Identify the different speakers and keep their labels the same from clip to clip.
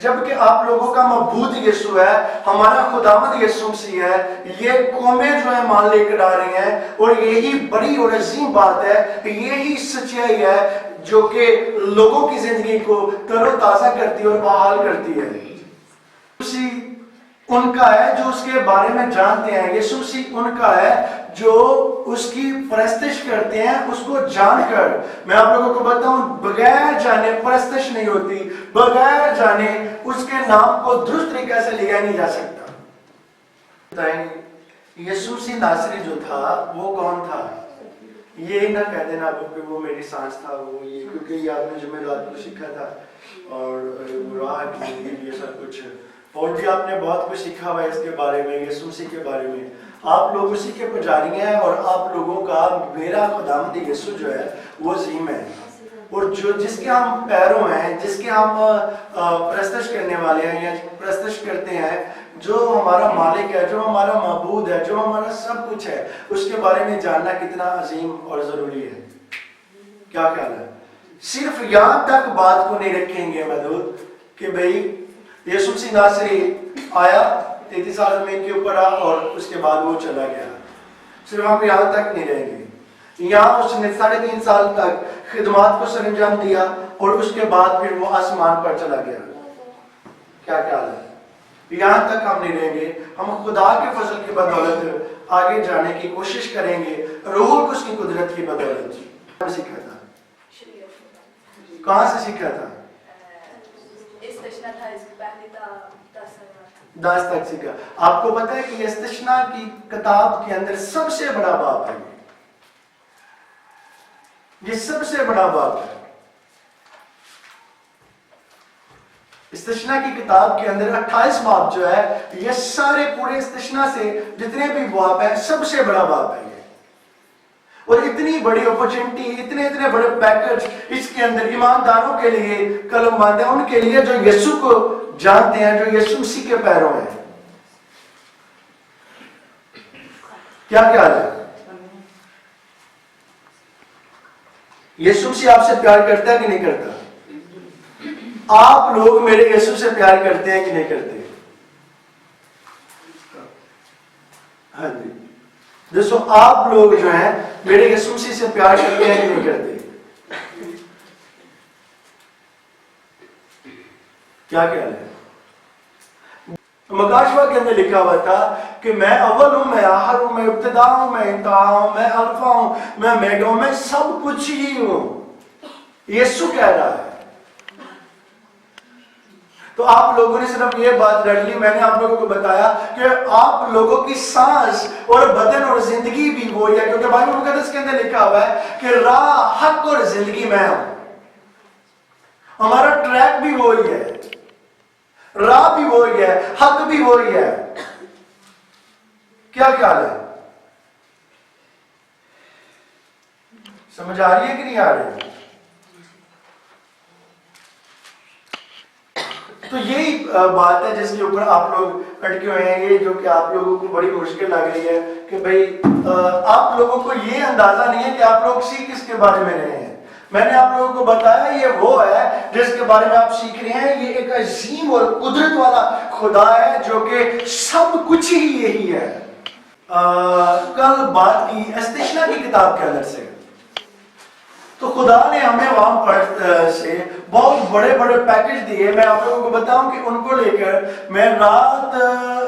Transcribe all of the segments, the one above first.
Speaker 1: جبکہ آپ لوگوں کا مبعوث یسوع ہے، ہمارا خداوند یسوع مسیح ہے، یہ قومیں جو ہے مان لے کر آ رہی ہیں، اور یہی بڑی اور عظیم بات ہے، یہی سچائی ہے جو کہ لوگوں کی زندگی کو تر و تازہ کرتی ہے اور بحال کرتی ہے۔ اسی ان کا ہے جو اس کے بارے میں جانتے ہیں، یسوع مسیح ان کا ہے جو اس کی پرستش کرتے ہیں اس کو جان کر۔ میں آپ لوگوں کو بتاؤں، بغیر جانے پرستش نہیں ہوتی، بغیر جانے اس کے نام کو درست طریقے سے لیا نہیں جا سکتا۔ یسوع مسیح ناصری جو تھا وہ کون تھا؟ یہ نہ کہہ دینا آپ کہ وہ میری سانس تھا، وہ یہ، کیونکہ یہ آپ نے جمعرات کو سیکھا تھا اور راہ کی زندگی یہ سب کچھ، اور بھی آپ نے بہت کچھ سیکھا ہوا ہے اس کے بارے میں، یسوع مسیح کے بارے میں۔ آپ لوگ اسی کے پجاری ہیں، اور آپ لوگوں کا میرا خداوند یسوع جو ہے وہ عظیم ہے، اور جو جس کے ہم پیروں ہیں، جس کے ہم پرستش کرنے والے ہیں یا پرستش کرتے ہیں، جو ہمارا مالک ہے، جو ہمارا معبود ہے، جو ہمارا سب کچھ ہے، اس کے بارے میں جاننا کتنا عظیم اور ضروری ہے۔ کیا خیال ہے؟ صرف یہاں تک بات کو نہیں رکھیں گے محدود کہ بھئی یسوع مسیح ناصری آیا، 33 سال زمین کے اوپر آیا اور اس کے بعد وہ چلا گیا، صرف ہم یہاں تک نہیں رہیں گے۔ یہاں اس نے 3.5 سال تک خدمات کو سر انجام دیا، اور اس کے بعد پھر وہ آسمان پر چلا گیا۔ کیا خیال ہے؟ یہاں تک ہم نہیں رہیں گے، ہم خدا کے فضل کی بدولت آگے جانے کی کوشش کریں گے، روح القدس کی قدرت کی بدولت۔ کہاں سیکھا تھا؟ کہاں سے سیکھا تھا؟ 10 تک سیکھا۔ آپ کو پتا ہے کہ استثنا کی کتاب کے اندر سب سے بڑا باب ہے، یہ سب سے بڑا باب ہے۔ استثنا کی کتاب کے اندر 28 باب جو ہے، یہ سارے پورے استثنا سے جتنے بھی باب ہیں سب سے بڑا باب ہے یہ، اور اتنی بڑی اپورچنٹی، اتنے بڑے پیکج اس کے اندر ایمانداروں کے لیے، قلم باندھے ان کے لیے جو یسوع کو جانتے ہیں، جو یسوع مسیح کے پیروں ہیں۔ کیا خیال ہے؟ یسوع مسیح آپ سے پیار کرتا ہے کہ نہیں کرتا؟ آپ لوگ میرے یسوع سے پیار کرتے ہیں کہ نہیں کرتے؟ ہاں جی، جسو آپ لوگ جو ہیں میرے یسوع مسیح سے پیار کرتے ہیں کہ نہیں کرتے؟ کیا خیال ہے؟ مکاشفہ کے اندر لکھا ہوا تھا کہ میں اول ہوں، میں آخر ہوں، میں ابتدا ہوں، میں انتہا ہوں، میں الفا ہوں، میں میگا ہوں، میں سب کچھ ہی ہوں، یسوع کہہ رہا ہے۔ تو آپ لوگوں نے صرف یہ بات رکھ لی، میں نے آپ لوگوں کو بتایا کہ آپ لوگوں کی سانس اور بدن اور زندگی بھی وہی ہے، کیونکہ بائبل مقدس کے اندر لکھا ہوا ہے کہ راہ، حق اور زندگی میں ہوں۔ ہمارا ٹریک بھی وہی ہے، راہ بھی وہی ہے، حق بھی وہی ہے۔ کیا خیال ہے؟ سمجھ آ رہی ہے کہ نہیں آ رہی؟ تو یہی بات ہے جس کے اوپر آپ لوگ اٹکے ہوئے ہیں، یہ جو کہ آپ لوگوں کو بڑی مشکل لگ رہی ہے کہ بھئی آپ لوگوں کو یہ اندازہ نہیں ہے کہ آپ لوگ سیکھ کس کے بارے میں رہے ہیں۔ میں نے آپ لوگوں کو بتایا یہ وہ ہے جس کے بارے میں آپ سیکھ رہے ہیں، یہ ایک عظیم اور قدرت والا خدا ہے جو کہ سب کچھ ہی یہی ہے۔ کل بات کی استثنا کی کتاب کے اندر سے، تو خدا نے ہمیں وہاں پر سے بہت بڑے بڑے پیکج دیے۔ میں آپ لوگوں کو بتاؤں کہ ان کو لے کر میں رات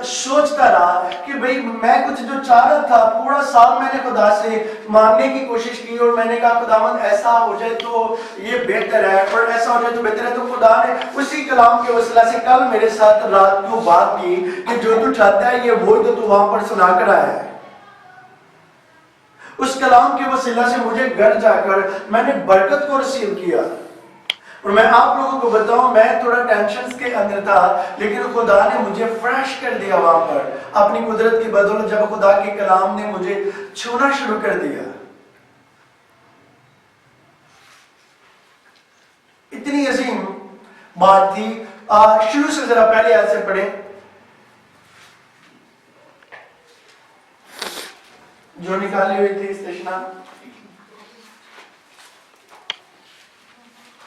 Speaker 1: سوچتا رہا کہ بھئی میں کچھ جو چاہ رہا تھا، پورا سال میں نے خدا سے مانگنے کی کوشش کی، اور میں نے کہا خداوند ایسا ہو جائے تو یہ بہتر ہے، اور ایسا ہو جائے تو بہتر ہے۔ تو خدا نے اسی کلام کے وسیلہ سے کل میرے ساتھ رات کو بات کی کہ جو تو چاہتا ہے یہ وہی تو وہاں پر سنا کر آیا ہے۔ اس کلام کے وسیلہ سے مجھے گھر جا کر میں نے برکت کو رسیو کیا، اور میں آپ لوگوں کو بتاؤں میں تھوڑا ٹینشنز کے اندر تھا، لیکن خدا نے مجھے فریش کر دیا وہاں پر اپنی قدرت کی بدولت، جب خدا کے کلام نے مجھے چھونا شروع کر دیا۔ اتنی عظیم بات تھی۔ شروع سے ذرا پہلے آیت سے پڑھیں جو نکالی ہوئی تھی استثنا۔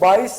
Speaker 1: 22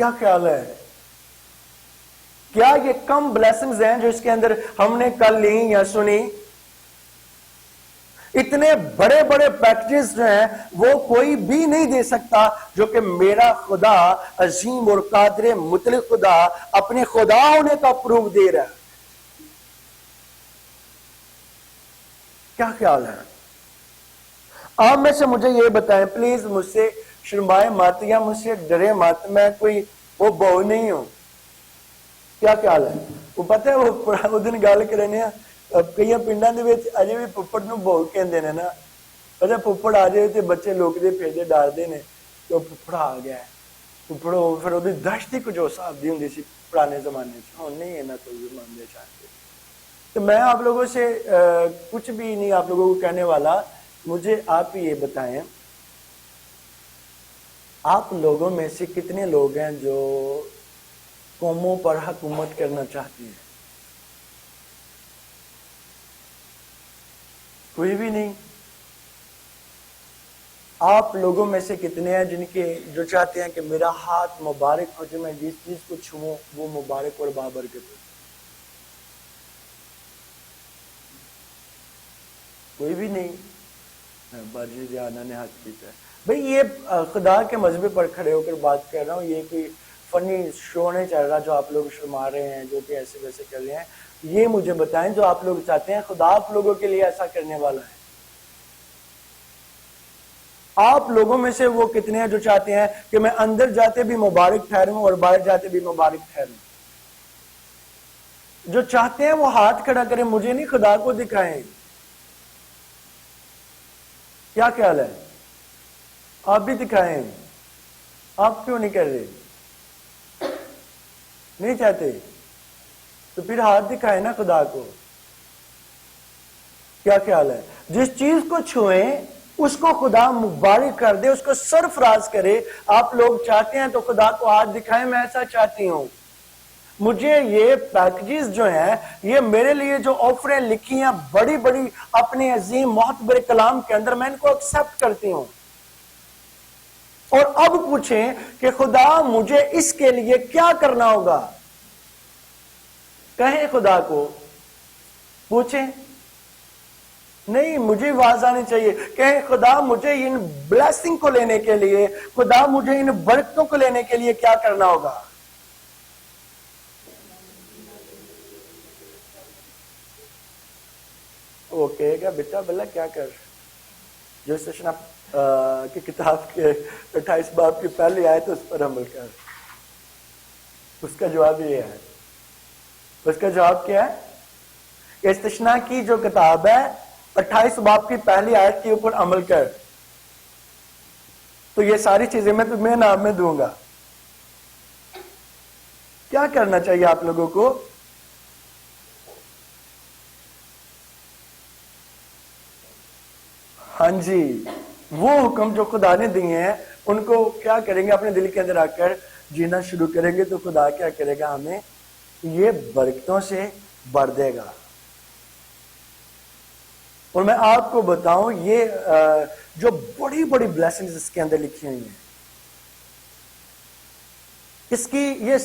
Speaker 1: کیا خیال ہے؟ کیا یہ کم بلیسنگز ہیں جو اس کے اندر ہم نے کل لی یا سنی؟ اتنے بڑے بڑے پیکجز جو ہیں وہ کوئی بھی نہیں دے سکتا جو کہ میرا خدا عظیم اور قادر مطلق خدا اپنے خدا ہونے کا پروف دے رہا ہے. کیا خیال ہے؟ آپ میں سے مجھے یہ بتائیں پلیز، مجھ سے شرمائے مت یا مجھ سے ڈرے مت، میں کوئی وہ بہو نہیں ہوں. کیا خیال ہے؟ وہ پتہ ہے وہ دن گل کرنے کئی پنڈاں دے وچ اجے بھی پپڑ نوں بہو کہندے نے نا. پتہ پپڑ آ جائے تے بچے لوک دے پھیرے ڈردے نے کہ وہ پپڑ آ گیا ہے. پپڑ پھر وہ دہشت ہی کچھ اس حساب دی ہوندی سی پرانے زمانے چ، ہن نہیں اینا کوئی مانتے چاہتے. تو میں آپ لوگوں سے کچھ بھی نہیں آپ لوگوں کو کہنے والا، مجھے آپ ہی یہ بتائیں آپ لوگوں میں سے کتنے لوگ ہیں جو قوموں پر حکومت کرنا چاہتے ہیں؟ کوئی بھی نہیں. آپ لوگوں میں سے کتنے ہیں جن کے جو چاہتے ہیں کہ میرا ہاتھ مبارک ہو، جو میں جس چیز کو چھوؤں وہ مبارک اور بابرکت ہو؟ کوئی بھی نہیں. باجی جانا نے ہاتھ کیتا ہے. بھئی یہ خدا کے مذہبے پر کھڑے ہو کر بات کر رہا ہوں، یہ کوئی فنی شو نہیں چل رہا جو آپ لوگ شرما رہے ہیں، جو کہ ایسے ویسے کر رہے ہیں. یہ مجھے بتائیں جو آپ لوگ چاہتے ہیں خدا آپ لوگوں کے لیے ایسا کرنے والا ہے. آپ لوگوں میں سے وہ کتنے ہیں جو چاہتے ہیں کہ میں اندر جاتے بھی مبارک ٹھہروں اور باہر جاتے بھی مبارک ٹھہروں؟ جو چاہتے ہیں وہ ہاتھ کھڑا کریں، مجھے نہیں خدا کو دکھائیں. کیا خیال ہے؟ آپ بھی دکھائیں. آپ کیوں نہیں کر رہے؟ نہیں چاہتے تو پھر ہاتھ دکھائیں نا خدا کو. کیا خیال ہے؟ جس چیز کو چھوئیں اس کو خدا مبارک کر دے، اس کو سرفراز کرے. آپ لوگ چاہتے ہیں تو خدا کو ہاتھ دکھائیں، میں ایسا چاہتی ہوں. مجھے یہ پیکجز جو ہیں، یہ میرے لیے جو آفریں لکھی ہیں بڑی بڑی اپنے عظیم معتبر کلام کے اندر، میں ان کو ایکسپٹ کرتی ہوں. اور اب پوچھیں کہ خدا مجھے اس کے لیے کیا کرنا ہوگا؟ کہیں خدا کو، پوچھیں. نہیں، مجھے آواز آنی چاہیے. کہیں خدا مجھے ان بلیسنگ کو لینے کے لیے، خدا مجھے ان برکتوں کو لینے کے لیے کیا کرنا ہوگا؟ وہ کہے گا بیٹا بلا کیا کر، جو سشنا کی کتاب کے 28 باب کی پہلی آیت اس پر عمل کر. اس کا جواب یہ ہے. اس کا جواب کیا ہے؟ استثنا کی جو کتاب ہے 28 باب کی پہلی آیت کے اوپر عمل کر، تو یہ ساری چیزیں میں تمہیں نام میں دوں گا. کیا کرنا چاہیے آپ لوگوں کو؟ ہاں جی، وہ حکم جو خدا نے دیے ہیں ان کو کیا کریں گے؟ اپنے دل کے اندر آ کر جینا شروع کریں گے تو خدا کیا کرے گا؟ ہمیں یہ برکتوں سے بھر دے گا. اور میں آپ کو بتاؤں یہ جو بڑی بڑی بلیسنگز اس کے اندر لکھی ہوئی ہیں، اس کی یہ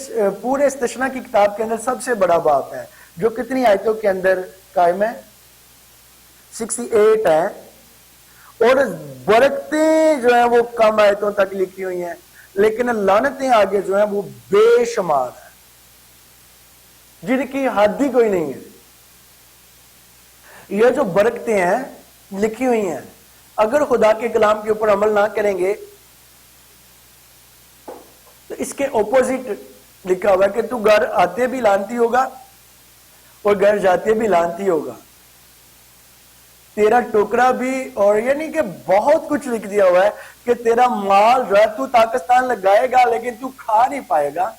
Speaker 1: پورے استثنا کی کتاب کے اندر سب سے بڑا باب ہے جو کتنی آیتوں کے اندر قائم ہے؟ 68 ہے. اور برکتیں جو ہیں وہ کم آیتوں تک لکھی ہوئی ہیں، لیکن لعنتیں آگے جو ہیں وہ بے شمار ہیں جن کی حد ہی کوئی نہیں ہے. یہ جو برکتیں ہیں لکھی ہوئی ہیں، اگر خدا کے کلام کے اوپر عمل نہ کریں گے تو اس کے اپوزٹ لکھا ہوا ہے کہ تو گھر آتے بھی لعنتی ہوگا اور گھر جاتے بھی لعنتی ہوگا. تیرا ٹوکرا بھی، اور یعنی کہ بہت کچھ لکھ دیا ہوا ہے کہ تیرا مال جو ہے تو پاکستان لگائے گا لیکن تو کھا نہیں پائے گا.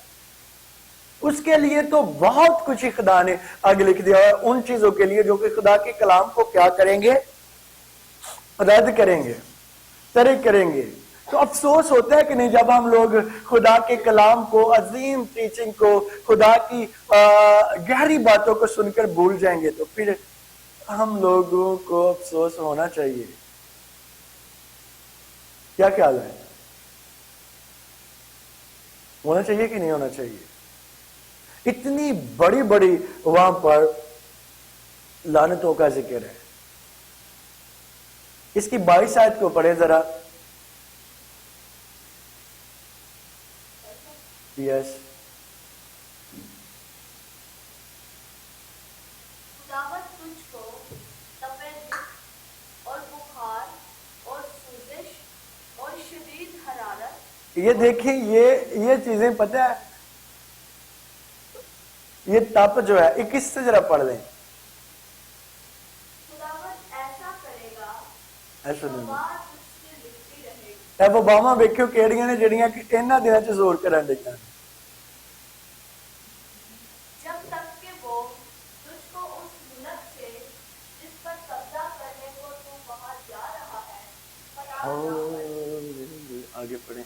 Speaker 1: اس کے لیے تو بہت کچھ ہی خدا نے آگے لکھ دیا ہے ان چیزوں کے لیے جو کہ خدا کے کلام کو کیا کریں گے؟ رد کریں گے، ترک کریں گے. تو افسوس ہوتا ہے کہ نہیں جب ہم لوگ خدا کے کلام کو، عظیم ٹیچنگ کو، خدا کی گہری باتوں کو سن کر بھول جائیں گے. تو پھر ہم لوگوں کو افسوس ہونا چاہیے. کیا خیال ہے؟ ہونا چاہیے کہ نہیں ہونا چاہیے؟ اتنی بڑی بڑی وہاں پر لعنتوں کا ذکر ہے. اس کی 22 آیت کو پڑھے ذرا. یس.
Speaker 2: خداوند تجھ کو تپے اور بخار اور سوزش اور شدید حرارت.
Speaker 1: یہ دیکھیں یہ چیزیں پتہ ہے، یہ تپ جو ہے، 21 سے ذرا پڑھ لیں.
Speaker 2: خداوند ایسا کرے گا
Speaker 1: ایسا نہیں
Speaker 2: ہوا تجھ سے لکھتی رہے گی.
Speaker 1: اے اوباما ویکھو کیڑیاں نے جڑیاں کہ انہاں دناں چ زور کرن ڈیاں.
Speaker 2: جب تک کہ وہ تجھ کو اس ملک سے جس پر قبضہ کرنے کو تو وہاں جا رہا ہے ہٹا نہ لے.
Speaker 1: آگے پڑھیں.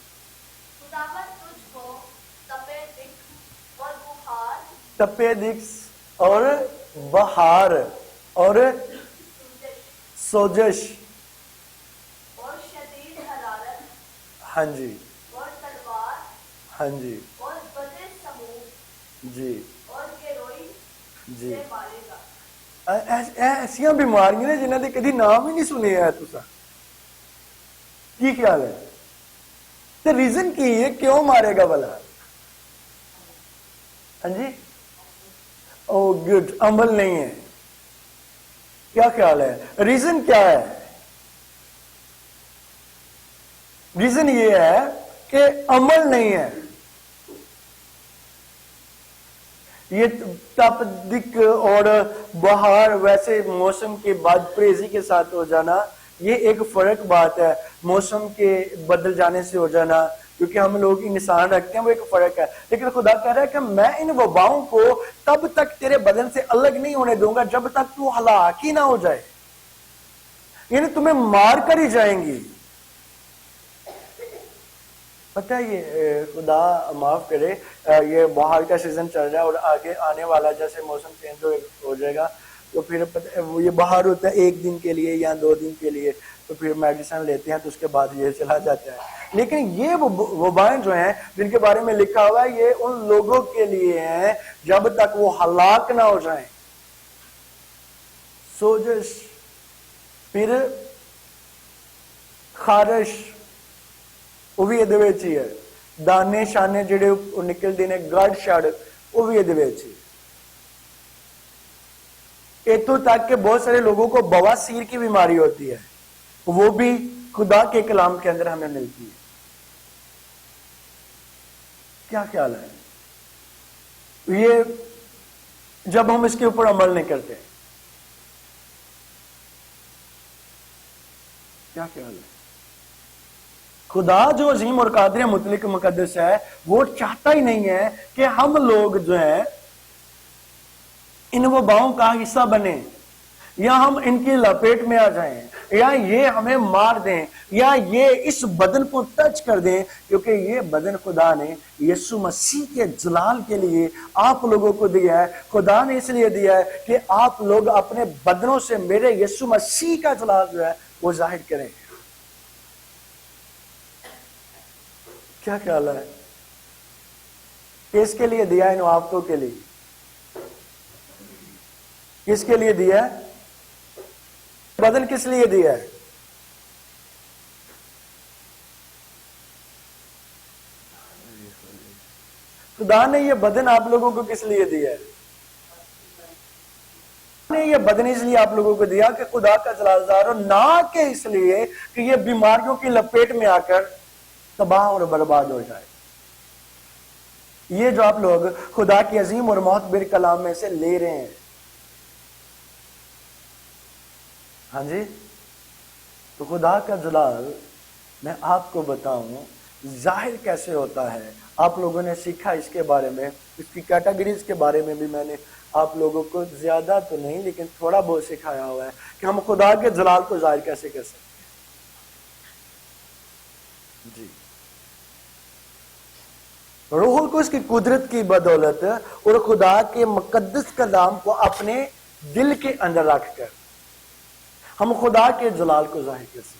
Speaker 2: خداوند تجھ کو تپے دکھ اور بخار
Speaker 1: تپے دکھ اور بہار اور سوجش
Speaker 2: اور شدید حرارت
Speaker 1: ہاں جی
Speaker 2: اور تلوار
Speaker 1: ہاں جی
Speaker 2: اور بدے سموم
Speaker 1: جی
Speaker 2: اور گروئی
Speaker 1: جی.
Speaker 2: سے مارے گا.
Speaker 1: ایسیاں بیماریاں نے جنہاں دے کدی نام ہی نہیں سنے ہے. تسا کی خیال ہے؟ تے ریزن کی ہے کیوں مارے گا بلا؟ ہاں جی. او گڈ. عمل نہیں ہے. کیا خیال ہے؟ ریزن کیا ہے؟ ریزن یہ ہے کہ عمل نہیں ہے. یہ تپ دکھ اور بہار ویسے موسم کے بد پریزی کے ساتھ ہو جانا، یہ ایک فرق بات ہے. موسم کے بدل جانے سے ہو جانا، کیونکہ ہم لوگ انسان رکھتے ہیں، وہ ایک فرق ہے. لیکن خدا کہہ رہا ہے کہ میں ان وباؤں کو تب تک تیرے بدن سے الگ نہیں ہونے دوں گا جب تک تو ہلاک ہی نہ ہو جائے. یعنی تمہیں مار کر ہی جائیں گی. پتہ ہے یہ خدا معاف کرے، یہ بہار کا سیزن چل رہا ہے اور آگے آنے والا جیسے موسم چینج ہو جائے گا تو پھر یہ بہار ہوتا ہے 1 دن کے لیے یا 2 دن کے لیے، تو پھر میڈیسن لیتے ہیں تو اس کے بعد یہ چلا جاتا ہے. لیکن یہ وبائیں جو ہیں جن کے بارے میں لکھا ہوا ہے، یہ ان لوگوں کے لیے ہیں جب تک وہ ہلاک نہ ہو جائیں. سوجش، پھر خارش، وہ بھی یہ ہی ہے. دانے شانے جڑے نکلتے ہیں، گڑ شڑ، وہ بھی یہ ہی. اتوں تک کہ بہت سارے لوگوں کو بواسیر کی بیماری ہوتی ہے، وہ بھی خدا کے کلام کے اندر ہمیں ملتی ہے. کیا خیال ہے؟ یہ جب ہم اس کے اوپر عمل نہیں کرتے، کیا خیال ہے؟ خدا جو عظیم اور قادر مطلق مقدس ہے، وہ چاہتا ہی نہیں ہے کہ ہم لوگ جو ہیں ان وباؤں کا حصہ بنیں، یا ہم ان کی لپیٹ میں آ جائیں، یا یہ ہمیں مار دیں، یا یہ اس بدن کو ٹچ کر دیں. کیونکہ یہ بدن خدا نے یسوع مسیح کے جلال کے لیے آپ لوگوں کو دیا ہے. خدا نے اس لیے دیا ہے کہ آپ لوگ اپنے بدنوں سے میرے یسوع مسیح کا جلال جو ہے وہ ظاہر کریں. کیا خیال ہے؟ کس کے لیے دیا ہے؟ ان آفتوں کے لیے. کس کے لیے دیا ہے؟ بدن کس لیے دیا ہے؟ خدا نے یہ بدن آپ لوگوں کو کس لیے دیا ہے؟ نے یہ بدن اس لیے آپ لوگوں کو دیا کہ خدا کا جلال ظاہر ہو، نہ کہ اس لیے کہ یہ بیماریوں کی لپیٹ میں آ کر تباہ اور برباد ہو جائے. یہ جو آپ لوگ خدا کی عظیم اور معتبر کلام میں سے لے رہے ہیں، ہاں جی، تو خدا کا جلال میں آپ کو بتاؤں ظاہر کیسے ہوتا ہے. آپ لوگوں نے سیکھا اس کے بارے میں، اس کی کیٹیگریز کے بارے میں بھی میں نے آپ لوگوں کو زیادہ تو نہیں لیکن تھوڑا بہت سکھایا ہوا ہے کہ ہم خدا کے جلال کو ظاہر کیسے کر سکتے ہیں. جی، روح القدس کی قدرت کی بدولت اور خدا کے مقدس کلام کو اپنے دل کے اندر رکھ کر ہم خدا کے جلال کو ظاہر کر سکتے.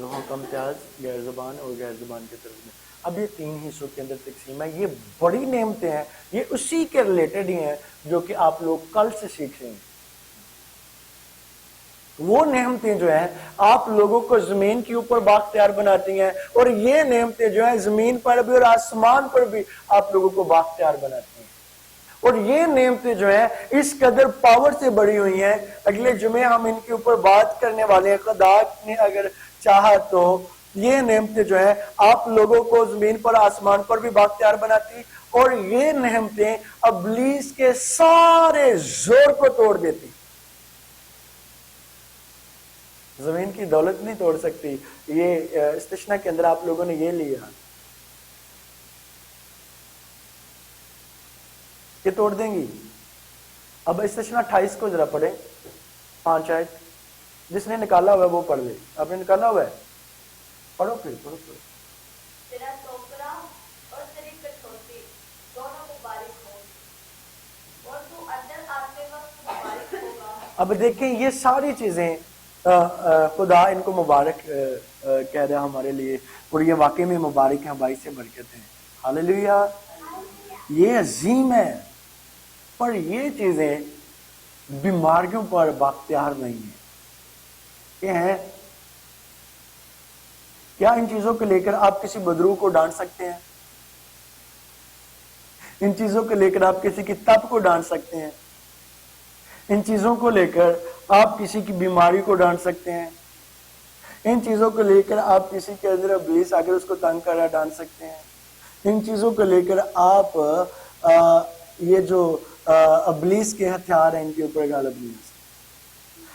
Speaker 3: روحوں کا امتیاز غیر زبان اور غیر زبان کے ترجمے. اب یہ 3 حصوں کے اندر تقسیم ہے. یہ بڑی نعمتیں ہیں, یہ اسی کے ریلیٹڈ ہی ہیں جو کہ آپ لوگ کل سے سیکھ رہے ہیں. وہ نعمتیں جو ہیں آپ لوگوں کو زمین کے اوپر بااختیار بناتی ہیں, اور یہ نعمتیں جو ہیں زمین پر بھی اور آسمان پر بھی آپ لوگوں کو بااختیار بناتی ہیں. اور یہ نعمتیں جو ہیں اس قدر پاور سے بڑی ہوئی ہیں, اگلے جمعے ہم ان کے اوپر بات کرنے والے ہیں. خدا نے اگر چاہا تو یہ نعمتیں جو ہیں آپ لوگوں کو زمین پر آسمان پر بھی بااختیار بناتی, اور یہ نعمتیں ابلیس کے سارے زور کو توڑ دیتی. زمین کی دولت نہیں توڑ سکتی. یہ استثنا کے اندر آپ لوگوں نے یہ لیا کہ توڑ دیں گی. اب استثنا 28 کو ذرا پڑھیں, 5 آیت. جس نے نکالا ہوا ہے وہ پڑھ لے. آپ نے نکالا ہوا ہے, پڑھو پھر پڑھو.
Speaker 2: تیرا ٹوکرا اور تیری کٹوتی دونوں مبارک ہوں, اور تو اندر آتے وقت مبارک ہوگا.
Speaker 3: اب دیکھیں یہ ساری چیزیں خدا ان کو مبارک کہہ رہا ہمارے لیے, اور یہ واقعی میں مبارک ہیں, باعث برکت ہیں. ہاللیلویہ. یہ عظیم ہے, پر یہ چیزیں بیماریوں پر بااختیار نہیں ہیں. یہ ہیں کیا ان چیزوں کو لے کر آپ کسی بدرو کو ڈانٹ سکتے ہیں؟ ان چیزوں کو لے کر آپ کسی کی تپ کو ڈانٹ سکتے ہیں؟ ان چیزوں کو لے کر آپ کسی کی بیماری کو ڈانٹ سکتے ہیں؟ ان چیزوں کو لے کر آپ کسی کے اندر ابلیس آ کر اس کو تنگ کر رہا ڈانٹ سکتے ہیں؟ ان چیزوں کو لے کر آپ یہ جو ابلیس کے ہتھیار ہیں ان کے اوپر غالب نہیں ہو سکتے.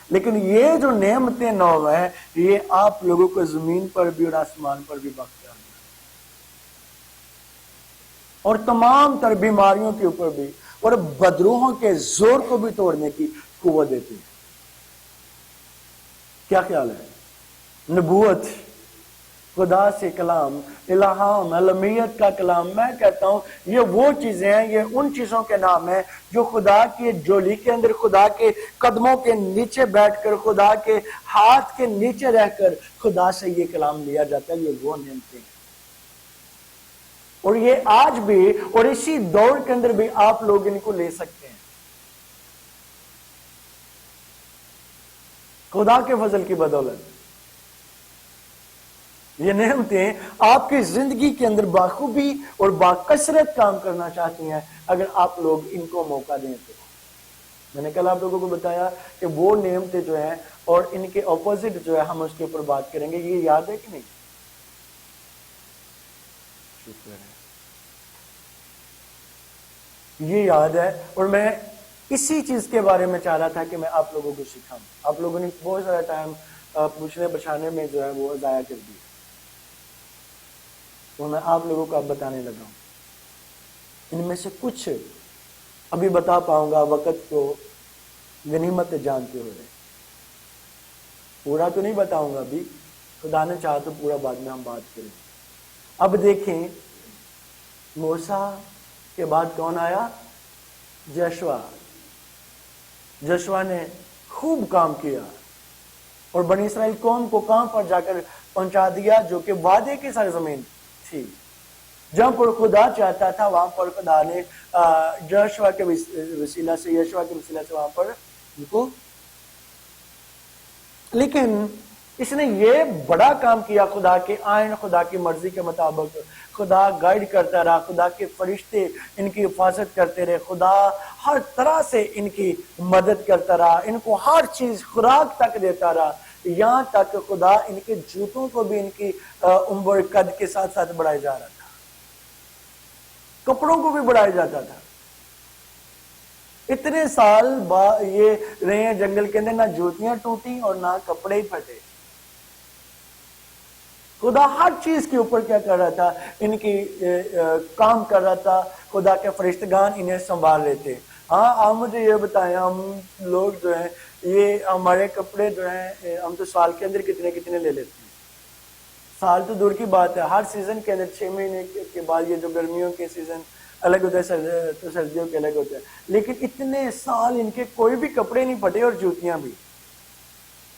Speaker 3: لیکن یہ جو نعمتیں نو ہیں یہ آپ لوگوں کو زمین پر بھی اور آسمان پر بھی بااختیار ہیں, اور تمام تر بیماریوں کے اوپر بھی اور بدروحوں کے زور کو بھی توڑنے کی قوت دیتی ہے. کیا خیال ہے؟ نبوت, خدا سے کلام, الہام, علمیت کا کلام. میں کہتا ہوں یہ وہ چیزیں ہیں, یہ ان چیزوں کے نام ہیں جو خدا کی جولی کے اندر, خدا کے قدموں کے نیچے بیٹھ کر, خدا کے ہاتھ کے نیچے رہ کر خدا سے یہ کلام لیا جاتا ہے. یہ وہ نعمتیں ہیں, اور یہ آج بھی اور اسی دور کے اندر بھی آپ لوگ ان کو لے سکتے ہیں. خدا کے فضل کی بدولت یہ نعمتیں آپ کی زندگی کے اندر باخوبی اور باکثرت کام کرنا چاہتی ہیں اگر آپ لوگ ان کو موقع دیں تو. میں نے کل آپ لوگوں کو بتایا کہ وہ نعمتیں جو ہیں اور ان کے اپوزٹ جو ہے ہم اس کے اوپر بات کریں گے. یہ یاد ہے کہ نہیں؟ شکر ہے, یہ یاد ہے. اور میں اسی چیز کے بارے میں چاہ رہا تھا کہ میں آپ لوگوں کو سکھاؤں. آپ لوگوں نے بہت سارا ٹائم پوچھنے بچھانے میں جو ہے وہ ضائع کر دیا, تو میں آپ لوگوں کو اب بتانے لگا ہوں. ان میں سے کچھ ابھی بتا پاؤں گا وقت کو غنیمت جانتے ہوئے. پورا تو نہیں بتاؤں گا ابھی, خدا نے چاہا تو پورا بعد میں ہم بات کریں. اب دیکھیں موسیٰ کے بعد کون آیا؟ جشوا. جشوا نے خوب کام کیا اور بنی اسرائیل قوم کو کہاں پر جا کر پہنچا دیا؟ جو کہ وعدے کی سرزمین تھی. جہاں پر خدا چاہتا تھا وہاں پر خدا نے جشوا کے وسیلہ سے, یشوا کے وسیلہ سے وہاں پر ان کو. لیکن اس نے یہ بڑا کام کیا خدا کے آئین, خدا کی مرضی کے مطابق. خدا گائیڈ کرتا رہا, خدا کے فرشتے ان کی حفاظت کرتے رہے, خدا ہر طرح سے ان کی مدد کرتا رہا, ان کو ہر چیز خوراک تک دیتا رہا, یہاں تک خدا ان کے جوتوں کو بھی ان کی عمر قد کے ساتھ ساتھ بڑھایا جا رہا تھا, کپڑوں کو بھی بڑھایا جاتا تھا. اتنے سال یہ رہے ہیں جنگل کے اندر, نہ جوتیاں ٹوٹی اور نہ کپڑے ہی پھٹے. خدا ہر چیز کے اوپر کیا کر رہا تھا؟ ان کی کام کر رہا تھا. خدا کے فرشتگان انہیں سنبھال رہے تھے. ہاں آپ مجھے یہ بتائیں, ہم لوگ جو ہیں یہ ہمارے کپڑے جو ہیں ہم تو سال کے اندر کتنے کتنے لے لیتے ہیں. سال تو دور کی بات ہے, ہر سیزن کے اندر 6 مہینے کے بعد یہ جو گرمیوں کے سیزن الگ ہوتا ہے تو سردیوں کے الگ ہوتے ہیں. لیکن اتنے سال ان کے کوئی بھی کپڑے نہیں پھٹے اور جوتیاں بھی.